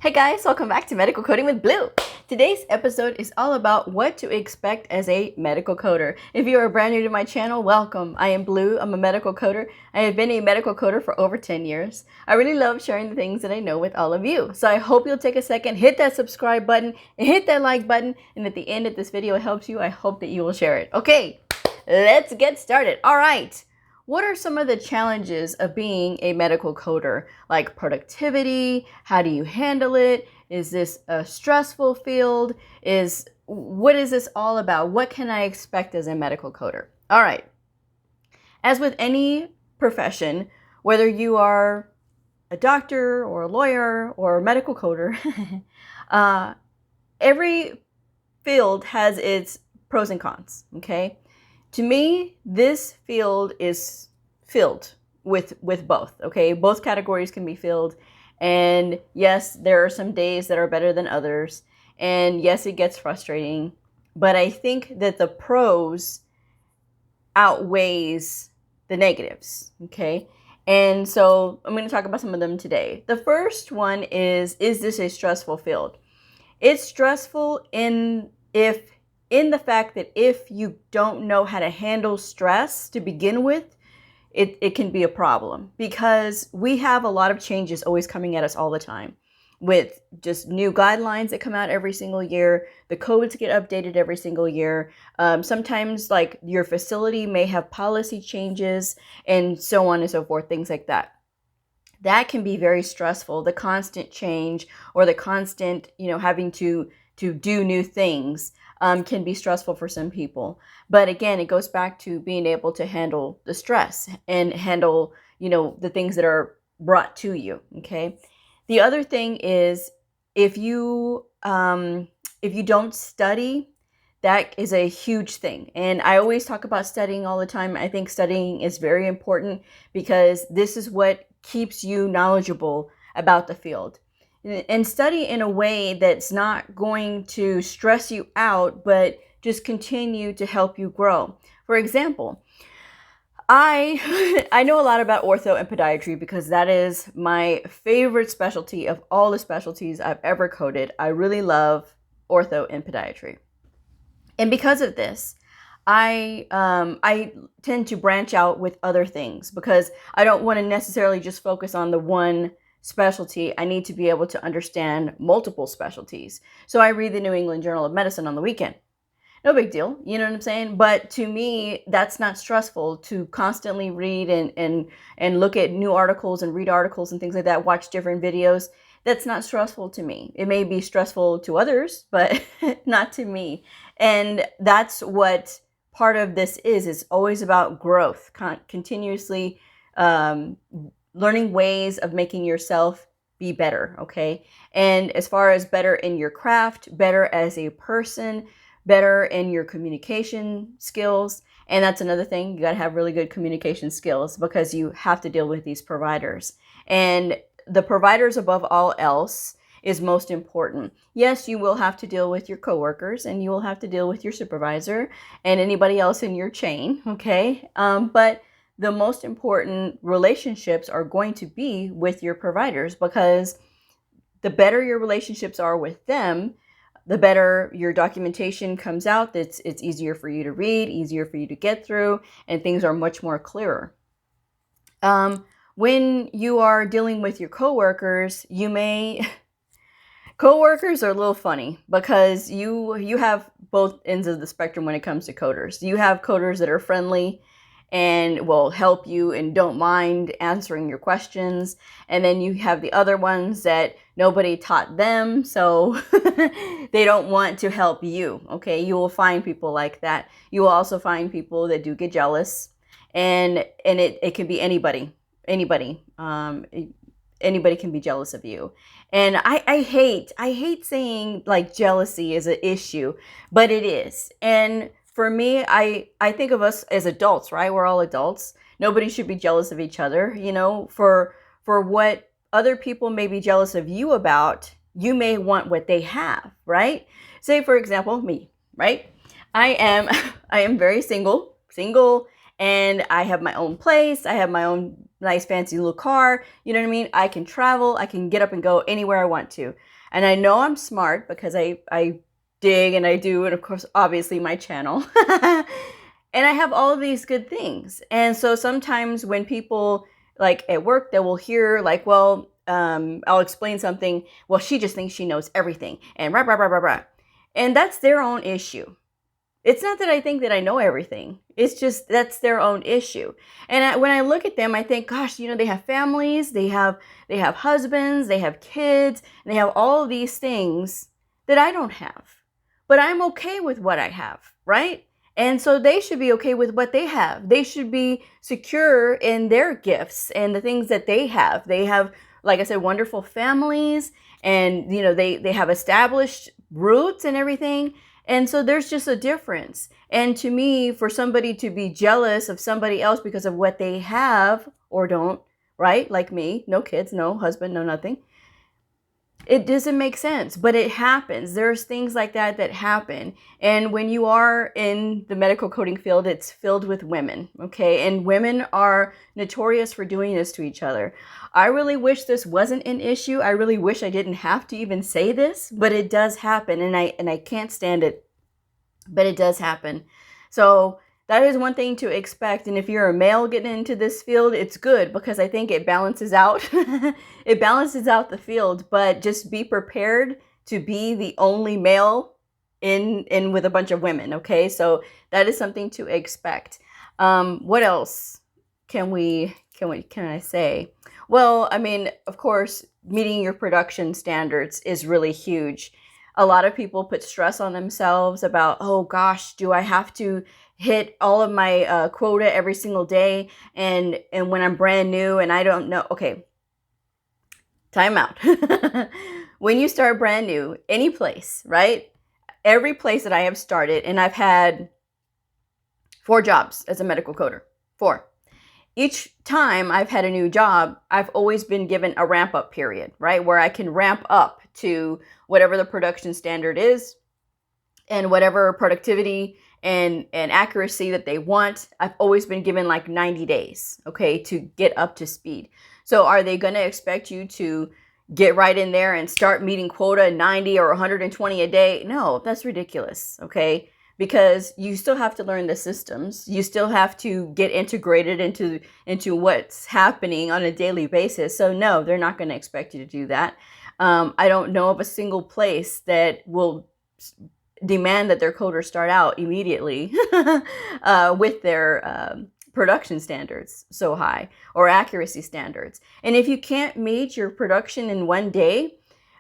Hey guys, welcome back to Medical Coding with Blue. Today's episode is all about what to expect as a medical coder. If you are brand new to my channel, welcome. I am Blue. I'm a medical coder. I have been a medical coder for over 10 years. I really love sharing the things that I know with all of you. So I hope you'll take a second, hit that subscribe button, and hit that like button. And at the end, if this video helps you, I hope that you will share it. Okay, let's get started. All right. What are some of the challenges of being a medical coder? Like productivity, how do you handle it? Is this a stressful field? What is this all about? What can I expect as a medical coder? All right. As with any profession, whether you are a doctor or a lawyer or a medical coder, every field has its pros and cons, okay? To me, this field is filled with both, okay? Both categories can be filled. And yes, there are some days that are better than others. And yes, it gets frustrating. But I think that the pros outweighs the negatives, okay? And so I'm going to talk about some of them today. The first one is this a stressful field? It's stressful in the fact that if you don't know how to handle stress to begin with, it can be a problem, because we have a lot of changes always coming at us all the time, with just new guidelines that come out every single year. The codes get updated every single year. Sometimes like your facility may have policy changes and so on and so forth, things like that. That can be very stressful. The constant change or the constant, having to do new things can be stressful for some people. But again, it goes back to being able to handle the stress and handle, the things that are brought to you. Okay. The other thing is if you don't study, that is a huge thing. And I always talk about studying all the time. I think studying is very important because this is what keeps you knowledgeable about the field. And study in a way that's not going to stress you out, but just continue to help you grow. For example, I know a lot about ortho and podiatry because that is my favorite specialty of all the specialties I've ever coded. I really love ortho and podiatry. And because of this, I tend to branch out with other things because I don't want to necessarily just focus on the one specialty. I need to be able to understand multiple specialties. So I read the New England Journal of Medicine on the weekend. No big deal, you know what I'm saying? But to me, that's not stressful to constantly read and look at new articles and read articles and things like that, watch different videos. That's not stressful to me. It may be stressful to others, but not to me. And that's what part of this is. It's always about growth, continuously learning ways of making yourself be better, okay? And as far as better in your craft, better as a person, better in your communication skills. And that's another thing. You got to have really good communication skills because you have to deal with these providers. And the providers above all else is most important. Yes, you will have to deal with your coworkers and you will have to deal with your supervisor and anybody else in your chain, okay? But the most important relationships are going to be with your providers, because the better your relationships are with them, the better your documentation comes out. It's easier for you to read, easier for you to get through, and things are much more clearer. When you are dealing with your coworkers, coworkers are a little funny because you have both ends of the spectrum when it comes to coders. You have coders that are friendly and will help you and don't mind answering your questions. And then you have the other ones that nobody taught them, so they don't want to help you, okay? You will find people like that. You will also find people that do get jealous, and it can be anybody. Anybody can be jealous of you. And I hate saying like jealousy is an issue, but it is. And for me, I think of us as adults, right? We're all adults. Nobody should be jealous of each other. For what other people may be jealous of you about, you may want what they have, right? Say, for example, me, right? I am very single, and I have my own place. I have my own nice fancy little car. You know what I mean? I can travel. I can get up and go anywhere I want to. And I know I'm smart because I dig and I do. And of course, obviously my channel. And I have all of these good things. And so sometimes when people like at work, they will hear like, well, I'll explain something. Well, she just thinks she knows everything and rah, rah, rah, rah, rah. And that's their own issue. It's not that I think that I know everything. It's just that's their own issue. And when I look at them, I think, gosh, you know, they have families, they have husbands, they have kids, and they have all of these things that I don't have. But I'm okay with what I have, right? And so they should be okay with what they have. They should be secure in their gifts and the things that they have. They have, like I said, wonderful families, and you know, they have established roots and everything. And so there's just a difference. And to me, for somebody to be jealous of somebody else because of what they have or don't, right? Like me, no kids, no husband, no nothing. It doesn't make sense, but it happens. There's things like that that happen. And when you are in the medical coding field, it's filled with women, okay? And women are notorious for doing this to each other. I really wish this wasn't an issue. I really wish I didn't have to even say this, but it does happen, and I can't stand it, but it does happen. So that is one thing to expect. And if you're a male getting into this field, it's good because I think it balances out. It balances out the field, but just be prepared to be the only male in with a bunch of women. Okay, so that is something to expect. What else can I say? Well, I mean, of course, meeting your production standards is really huge. A lot of people put stress on themselves about, oh gosh, do I have to hit all of my quota every single day? And when I'm brand new and I don't know, okay, time out. When you start brand new, any place, right? Every place that I have started, and I've had 4 jobs as a medical coder, 4. Each time I've had a new job, I've always been given a ramp up period, right? Where I can ramp up to whatever the production standard is and whatever productivity and accuracy that they want. I've always been given like 90 days, okay, to get up to speed. So are they going to expect you to get right in there and start meeting quota 90 or 120 a day? No, that's ridiculous, okay? Because you still have to learn the systems. You still have to get integrated into what's happening on a daily basis. So no, they're not going to expect you to do that. I don't know of a single place that will demand that their coders start out immediately with their production standards so high or accuracy standards. And if you can't meet your production in one day,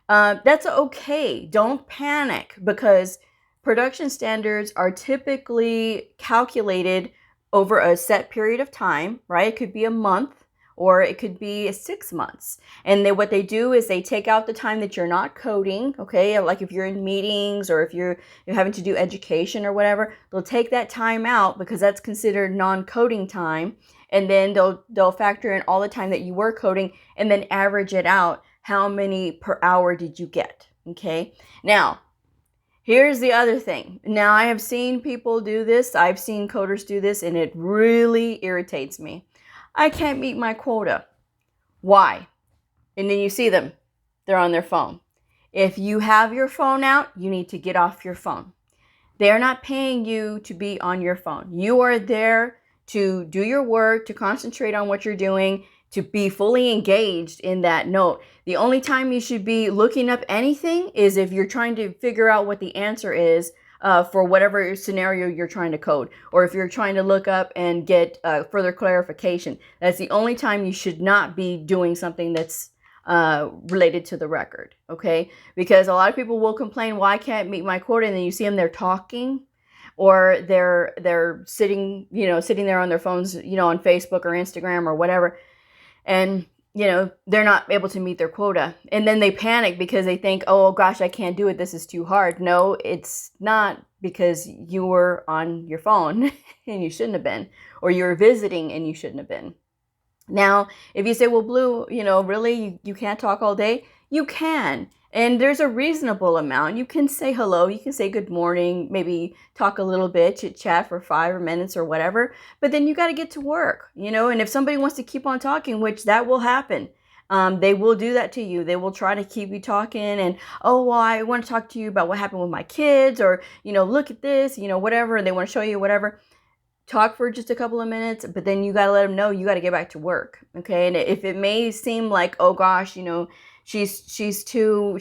that's okay. Don't panic, because production standards are typically calculated over a set period of time, right? It could be a month or it could be 6 months. And what they do is they take out the time that you're not coding, okay? Like if you're in meetings or if you're having to do education or whatever, they'll take that time out because that's considered non-coding time. And then they'll factor in all the time that you were coding and then average it out. How many per hour did you get, okay? Now, here's the other thing. Now, I have seen people do this. I've seen coders do this, and it really irritates me. I can't meet my quota. Why? And then you see them. They're on their phone. If you have your phone out, you need to get off your phone. They're not paying you to be on your phone. You are there to do your work, to concentrate on what you're doing, to be fully engaged in that note. The only time you should be looking up anything is if you're trying to figure out what the answer is for whatever scenario you're trying to code, or if you're trying to look up and get further clarification. That's the only time you should not be doing something that's related to the record, okay? Because a lot of people will complain, well, I can't meet my quota, and then you see them, they're talking, or they're sitting there on their phones, on Facebook or Instagram or whatever, and they're not able to meet their quota. And then they panic because they think, oh gosh, I can't do it. This is too hard. No, it's not, because you were on your phone and you shouldn't have been, or you were visiting and you shouldn't have been. Now, if you say, well, Blue, really, you can't talk all day? You can. And there's a reasonable amount. You can say hello, you can say good morning, maybe talk a little bit, chit chat for 5 minutes or whatever, but then you got to get to work, you know, and if somebody wants to keep on talking, which that will happen, they will do that to you. They will try to keep you talking and, oh, well, I want to talk to you about what happened with my kids, or, you know, look at this, you know, whatever. They want to show you whatever. Talk for just a couple of minutes, but then you got to let them know you got to get back to work. Okay. And if it may seem like, oh gosh, you know, she's too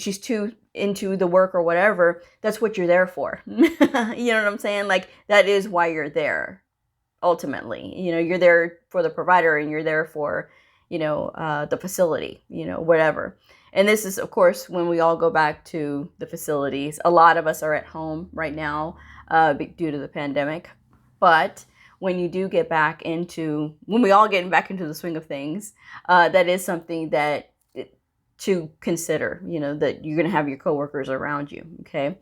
into the work or whatever, that's what you're there for. You know what I'm saying? Like, that is why you're there. Ultimately, you know, you're there for the provider, and you're there for, you know, the facility, you know, whatever. And this is, of course, when we all go back to the facilities. A lot of us are at home right now due to the pandemic. But when you do get back into, when we all get back into the swing of things, that is something that to consider, you know, that you're going to have your coworkers around you. Okay.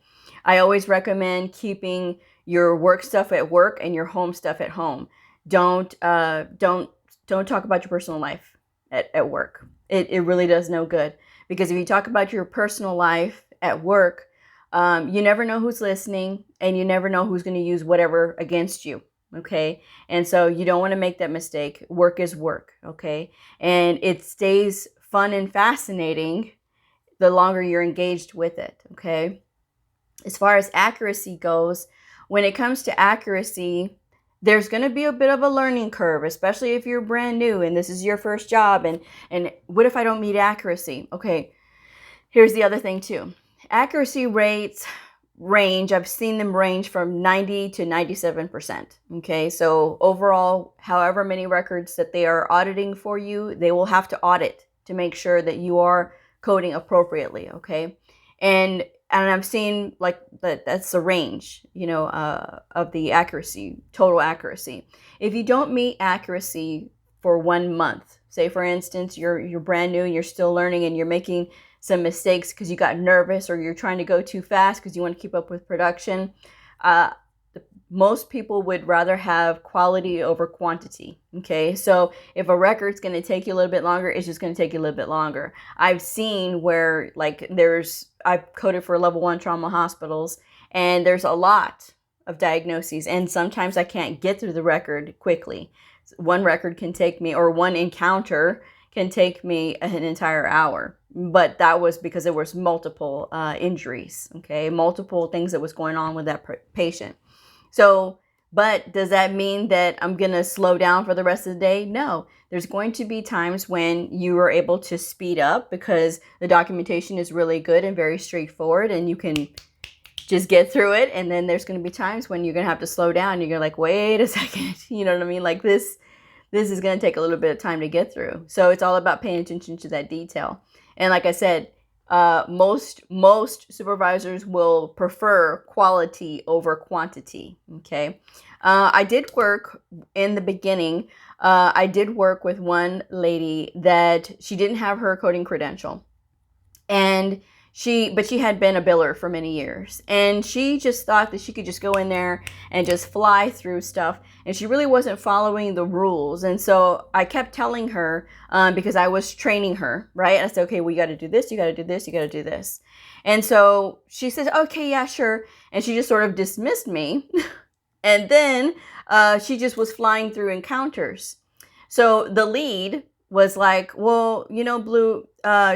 I always recommend keeping your work stuff at work and your home stuff at home. Don't talk about your personal life at work. It really does no good, because if you talk about your personal life at work, you never know who's listening, and you never know who's going to use whatever against you. Okay. And so you don't want to make that mistake. Work is work. Okay. And it stays fun and fascinating the longer you're engaged with it. Okay. As far as accuracy goes, when it comes to accuracy, there's going to be a bit of a learning curve, especially if you're brand new and this is your first job. And what if I don't meet accuracy? Okay. Here's the other thing too. Accuracy rates range. I've seen them range from 90 to 97%. Okay. So overall, however many records that they are auditing for you, they will have to audit to make sure that you are coding appropriately. Okay. And I've seen like that's the range, you know, of the accuracy, total accuracy. If you don't meet accuracy for 1 month, say for instance, you're brand new and you're still learning and you're making some mistakes because you got nervous, or you're trying to go too fast because you want to keep up with production, most people would rather have quality over quantity. Okay. So if a record's going to take you a little bit longer, it's just going to take you a little bit longer. I've seen where like I've coded for level 1 trauma hospitals, and there's a lot of diagnoses, and sometimes I can't get through the record quickly. One record can take me, or one encounter can take me an entire hour. But that was because there was multiple injuries. Okay. Multiple things that was going on with that patient. So, but does that mean that I'm going to slow down for the rest of the day? No. There's going to be times when you are able to speed up because the documentation is really good and very straightforward, and you can just get through it. And then there's going to be times when you're going to have to slow down. You're going to like, wait a second. You know what I mean? Like this is going to take a little bit of time to get through. So it's all about paying attention to that detail. And like I said, most supervisors will prefer quality over quantity. Okay. I did work in the beginning. I did work with one lady that she didn't have her coding credential, and but she had been a biller for many years, and she just thought that she could just go in there and just fly through stuff, and she really wasn't following the rules. And so I kept telling her, because I was training her, right? And I said, okay, well, you got to do this, you got to do this, you got to do this. And so she says, okay, yeah, sure. And she just sort of dismissed me. And then she just was flying through encounters. So the lead was like, well, you know, Blue,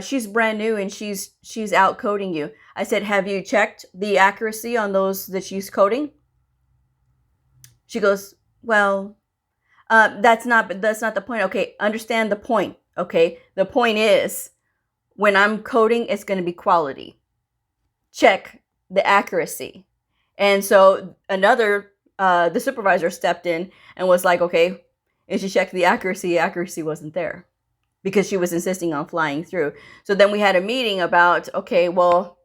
she's brand new and she's out coding you. I said, have you checked the accuracy on those that she's coding? She goes, well, that's not the point. Okay, understand the point. Okay, the point is, when I'm coding, it's going to be quality. Check the accuracy. And so the supervisor stepped in and was like, okay, and she checked the accuracy. Accuracy wasn't there because she was insisting on flying through. So then we had a meeting about, okay, well,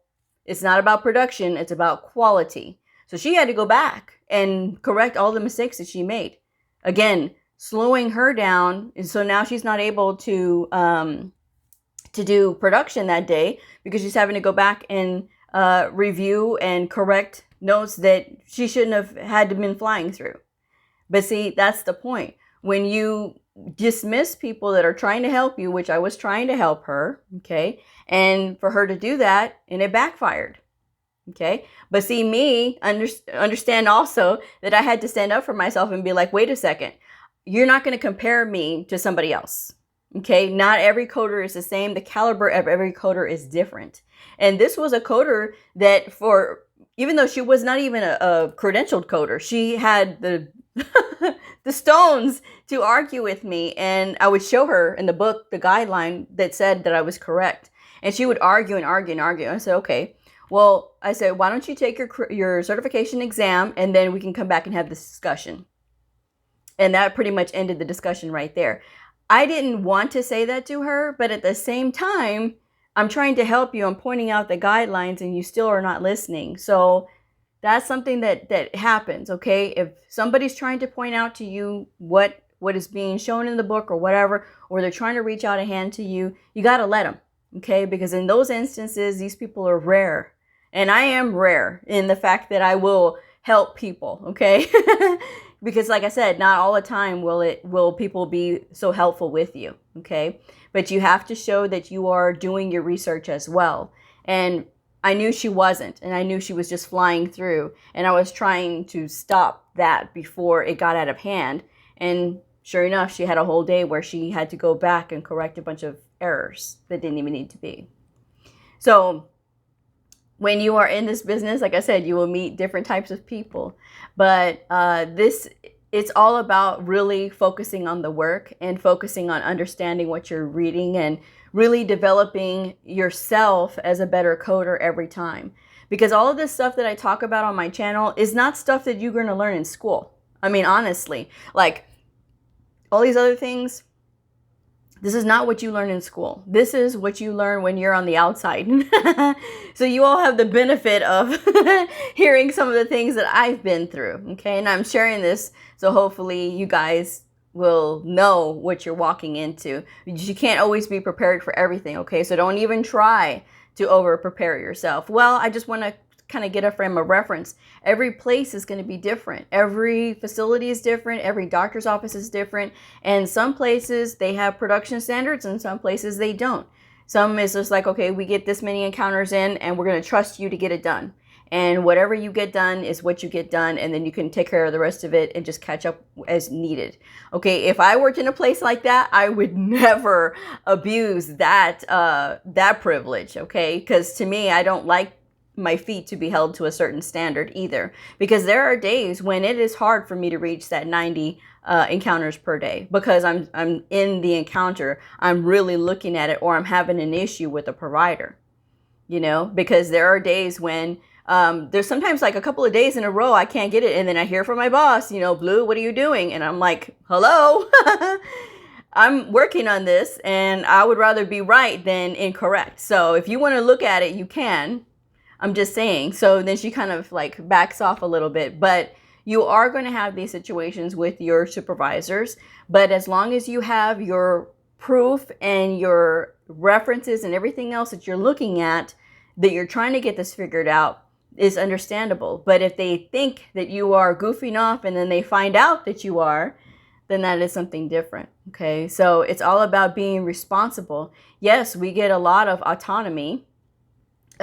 it's not about production, it's about quality. So she had to go back and correct all the mistakes that she made. Again, slowing her down. And so now she's not able to do production that day because she's having to go back and review and correct notes that she shouldn't have had to been flying through. But see, that's the point. when you dismiss people that are trying to help you, which I was trying to help her, okay, and for her to do that, and it backfired. Okay. But see, me understand also that I had to stand up for myself and be like, wait a second, you're not going to compare me to somebody else. Okay. Not every coder is the same. The caliber of every coder is different. And this was a coder that even though she was not even a credentialed coder, she had the the stones to argue with me. And I would show her in the book, the guideline that said that I was correct. And she would argue and argue and argue. I said, okay. Well, I said, why don't you take your certification exam and then we can come back and have this discussion. And that pretty much ended the discussion right there. I didn't want to say that to her, but at the same time, I'm trying to help you. I'm pointing out the guidelines and you still are not listening. So that's something that happens, okay? If somebody's trying to point out to you what is being shown in the book or whatever, or they're trying to reach out a hand to you, you got to let them, okay? Because in those instances, these people are rare. And I am rare in the fact that I will help people, okay? Because like I said, not all the time will people be so helpful with you, okay? But you have to show that you are doing your research as well. And I knew she wasn't, and I knew she was just flying through, and I was trying to stop that before it got out of hand. And sure enough, she had a whole day where she had to go back and correct a bunch of errors that didn't even need to be. So when you are in this business, like I said, you will meet different types of people. But it's all about really focusing on the work and focusing on understanding what you're reading and really developing yourself as a better coder every time. Because all of this stuff that I talk about on my channel is not stuff that you're going to learn in school. I mean, honestly, like all these other things, this is not what you learn in school. This is what you learn when you're on the outside. So you all have the benefit of hearing some of the things that I've been through. Okay. And I'm sharing this so hopefully you guys will know what you're walking into. You can't always be prepared for everything. Okay. So don't even try to over prepare yourself. Well, I just want to kind of get a frame of reference. Every place is going to be different. Every facility is different. Every doctor's office is different. And some places they have production standards and some places they don't. Some is just like, okay, we get this many encounters in and we're going to trust you to get it done. And whatever you get done is what you get done. And then you can take care of the rest of it and just catch up as needed. Okay. If I worked in a place like that, I would never abuse that privilege. Okay. Because to me, I don't like my feet to be held to a certain standard either, because there are days when it is hard for me to reach that 90 encounters per day because I'm in the encounter, I'm really looking at it, or I'm having an issue with a provider, you know, because there are days when there's sometimes like a couple of days in a row I can't get it, and then I hear from my boss, you know, Blue, what are you doing? And I'm like, hello. I'm working on this and I would rather be right than incorrect. So if you want to look at it, you can. I'm just saying. So then she kind of like backs off a little bit, but you are going to have these situations with your supervisors. But as long as you have your proof and your references and everything else that you're looking at, that you're trying to get this figured out, is understandable. But if they think that you are goofing off and then they find out that you are, then that is something different. Okay. So it's all about being responsible. Yes, we get a lot of autonomy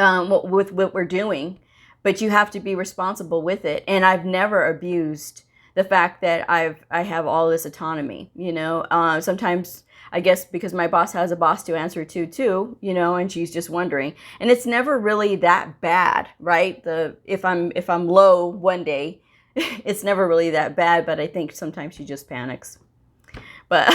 with what we're doing, but you have to be responsible with it. And I've never abused the fact that I have all this autonomy, you know. Sometimes I guess because my boss has a boss to answer to too, you know, and she's just wondering, and it's never really that bad, right? If I'm low one day, it's never really that bad, but I think sometimes she just panics. But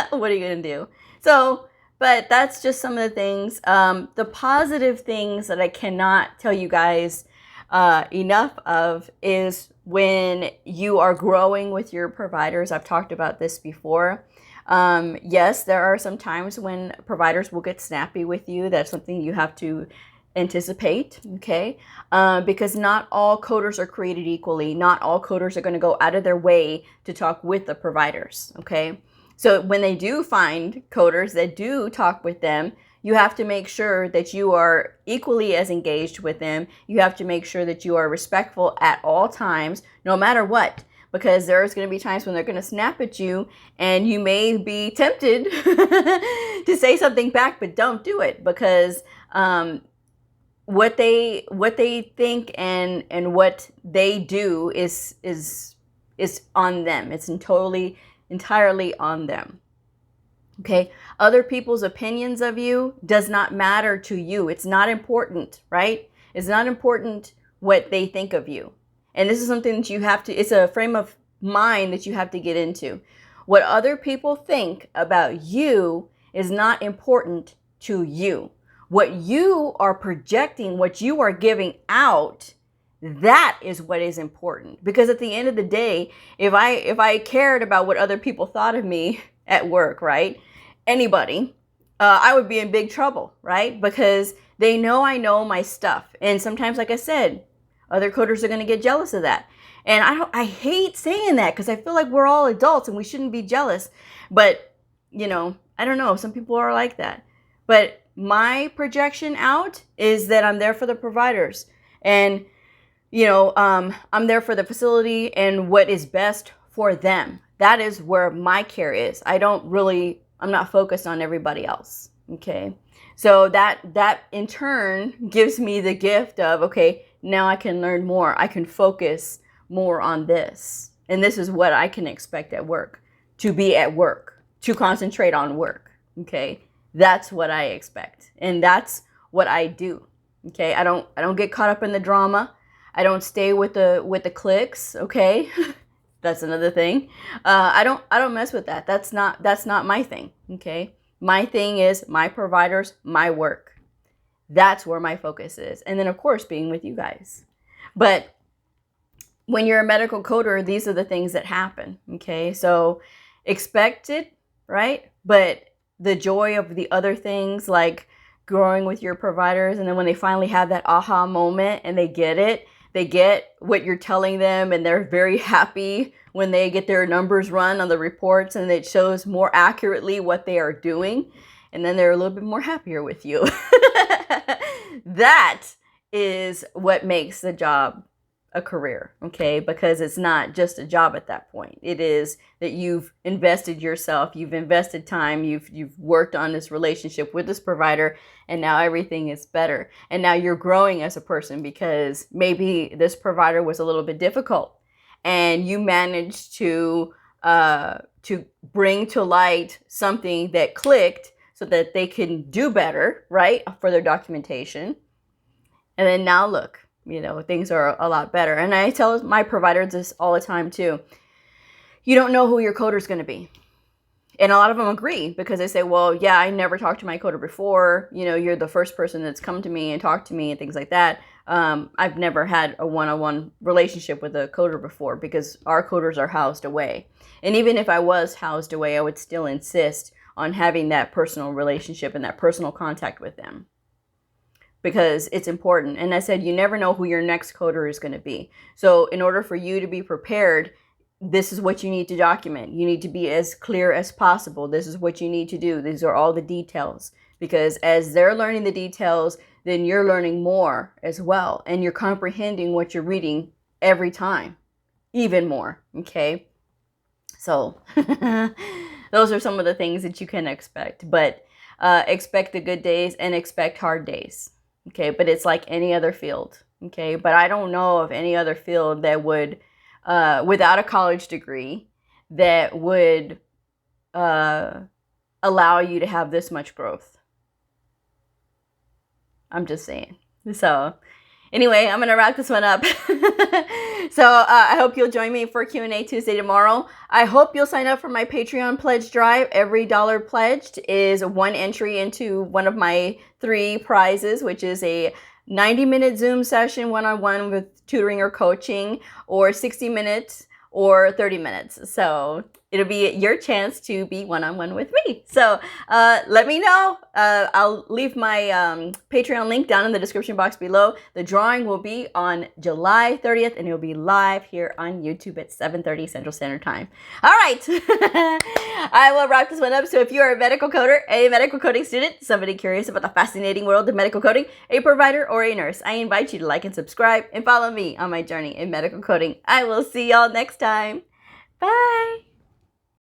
what are you gonna do? So, but that's just some of the things. The positive things that I cannot tell you guys enough of is when you are growing with your providers. I've talked about this before. Yes, there are some times when providers will get snappy with you. That's something you have to anticipate, okay? Because not all coders are created equally. Not all coders are going to go out of their way to talk with the providers, okay? So when they do find coders that do talk with them, you have to make sure that you are equally as engaged with them. You have to make sure that you are respectful at all times, no matter what. because there's going to be times when they're going to snap at you, and you may be tempted to say something back, but don't do it, because what they think and what they do is on them. It's entirely on them. Okay, other people's opinions of you does not matter to you. It's not important, right? It's not important what they think of you. And this is something that you have to, it's a frame of mind that you have to get into. What other people think about you is not important to you. What you are projecting, what you are giving out, that is what is important. Because at the end of the day, if I cared about what other people thought of me at work, right? Anybody, I would be in big trouble, right? Because they know I know my stuff. And sometimes, like I said, other coders are going to get jealous of that. And I hate saying that, because I feel like we're all adults and we shouldn't be jealous. But, you know, I don't know. Some people are like that. But my projection out is that I'm there for the providers. And, you know, I'm there for the facility and what is best for them. That is where my care is. I'm not focused on everybody else. Okay. So that in turn gives me the gift of, okay, now I can learn more. I can focus more on this. And this is what I can expect at work, to be at work, to concentrate on work. Okay. That's what I expect. And that's what I do. Okay. I don't get caught up in the drama. I don't stay with the clicks. Okay. That's another thing. I don't mess with that. That's not my thing. Okay. My thing is my providers, my work. That's where my focus is. And then, of course, being with you guys. But when you're a medical coder, these are the things that happen. Okay. So expect it, right? But the joy of the other things, like growing with your providers, and then when they finally have that aha moment and they get it, they get what you're telling them, and they're very happy when they get their numbers run on the reports and it shows more accurately what they are doing. And then they're a little bit more happier with you. That is what makes the job a career, okay? Because it's not just a job at that point. It is that you've invested yourself, you've invested time, you've worked on this relationship with this provider, and now everything is better. And now you're growing as a person, because maybe this provider was a little bit difficult, and you managed to bring to light something that clicked so that they can do better, right, for their documentation. And then now look, you know, things are a lot better. And I tell my providers this all the time too. You don't know who your coder is going to be. And a lot of them agree, because they say, well, yeah, I never talked to my coder before. You know, you're the first person that's come to me and talked to me and things like that. I've never had a one-on-one relationship with a coder before, because our coders are housed away. And even if I was housed away, I would still insist on having that personal relationship and that personal contact with them, because it's important. And I said, you never know who your next coder is going to be. So in order for you to be prepared, this is what you need to document. You need to be as clear as possible. This is what you need to do. These are all the details, because as they're learning the details, then you're learning more as well. And you're comprehending what you're reading every time, even more. Okay. So those are some of the things that you can expect, but expect the good days and expect hard days. Okay. But it's like any other field. Okay. But I don't know of any other field that would, without a college degree, that would allow you to have this much growth. I'm just saying. So anyway, I'm going to wrap this one up. So I hope you'll join me for Q&A Tuesday tomorrow. I hope you'll sign up for my Patreon pledge drive. Every dollar pledged is one entry into one of my 3 prizes, which is a 90-minute Zoom session one-on-one with tutoring or coaching, or 60 minutes or 30 minutes. So it'll be your chance to be one-on-one with me. So let me know. I'll leave my Patreon link down in the description box below. The drawing will be on July 30th, and it'll be live here on YouTube at 7:30 Central Standard Time. All right. I will wrap this one up. So if you are a medical coder, a medical coding student, somebody curious about the fascinating world of medical coding, a provider, or a nurse, I invite you to like and subscribe and follow me on my journey in medical coding. I will see y'all next time. Bye.